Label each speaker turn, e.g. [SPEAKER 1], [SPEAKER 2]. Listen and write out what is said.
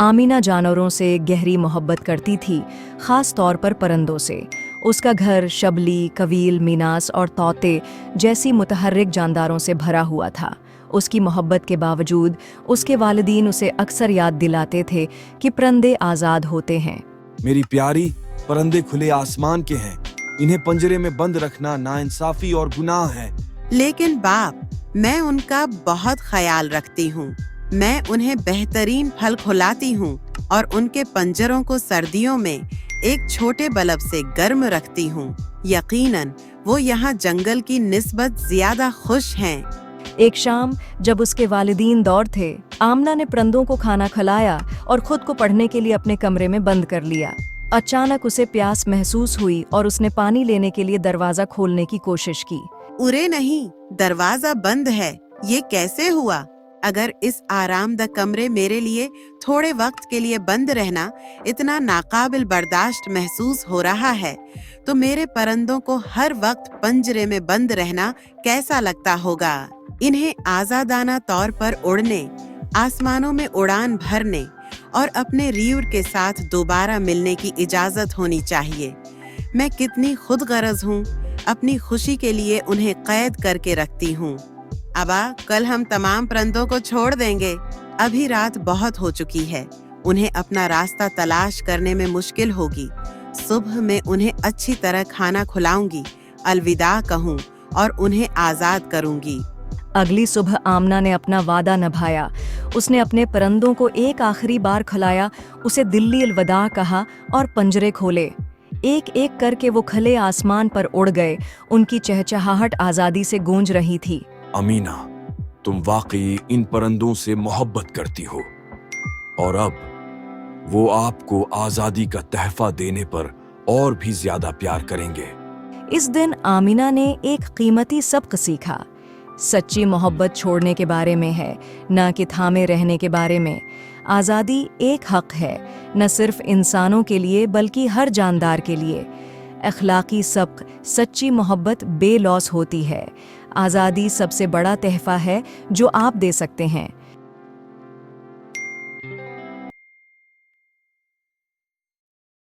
[SPEAKER 1] Amina जानवरों से गहरी मोहब्बत करती थी, ख़ास तौर पर परिंदों से। उसका घर शबली, कवील, मीनास और तोते जैसी मुतहर्रिक जानदारों से भरा हुआ था। उसकी मोहब्बत के बावजूद उसके वालिदीन उसे अक्सर याद दिलाते थे कि परिंदे आज़ाद होते हैं।
[SPEAKER 2] मेरी प्यारी, परिंदे खुले आसमान के हैं। इन्हें पंजरे में बंद रखना नाइंसाफी और गुनाह है।
[SPEAKER 3] लेकिन बाप, मैं उनका बहुत ख्याल रखती हूँ। मैं उन्हें बेहतरीन फल खिलाती हूँ और उनके पंजरों को सर्दियों में एक छोटे बल्ब से गर्म रखती हूँ। यकीनन वो यहाँ जंगल की निस्बत ज्यादा खुश हैं।
[SPEAKER 1] एक शाम जब उसके वालिदीन दौर थे, आमना ने परिंदों को खाना खिलाया और खुद को पढ़ने के लिए अपने कमरे में बंद कर लिया। अचानक उसे प्यास महसूस हुई और उसने पानी लेने के लिए दरवाजा खोलने की कोशिश की।
[SPEAKER 3] उरे नहीं, दरवाजा बंद है। ये कैसे हुआ? अगर इस आरामदा कमरे मेरे लिए थोड़े वक्त के लिए बंद रहना इतना नाकाबिल बर्दाश्त महसूस हो रहा है, तो मेरे परिंदों को हर वक्त पंजरे में बंद रहना कैसा लगता होगा? इन्हें आजादाना तौर पर उड़ने, आसमानों में उड़ान भरने और अपने रियूर के साथ दोबारा मिलने की इजाजत होनी चाहिए। मैं कितनी खुदगर्ज हूँ, अपनी खुशी के लिए उन्हें कैद करके रखती हूँ। अबा, कल हम तमाम परिंदों को छोड़ देंगे। अभी रात बहुत हो चुकी है। उन्हें अपना रास्ता तलाश करने में मुश्किल होगी। सुबह मैं उन्हें अच्छी तरह खाना खिलाऊंगी, अलविदा कहूँ और उन्हें आजाद करूंगी।
[SPEAKER 1] अगली सुबह आमना ने अपना वादा निभाया। उसने अपने परिंदों को एक आखिरी बार खिलाया, उसे दिल्ली अलविदा कहा और पंजरे खोले। एक एक करके वो खुले आसमान पर उड़ गए। उनकी चहचहाहट आज़ादी से गूंज रही थी।
[SPEAKER 2] अमीना, तुम वाकई इन परिंदों से मोहब्बत करती हो और अब वो आपको आजादी का तहफा देने पर और भी ज्यादा प्यार करेंगे।
[SPEAKER 1] इस दिन आमीना ने एक कीमती सबक सीखा। सच्ची मोहब्बत छोड़ने के बारे में है, न कि थामे रहने के बारे में। आज़ादी एक हक है, न सिर्फ इंसानों के लिए बल्कि हर जानदार के लिए। अखलाकी सबक, सच्ची मोहब्बत बेलौस होती है। आज़ादी सबसे बड़ा तहफ़ा है जो आप दे सकते हैं।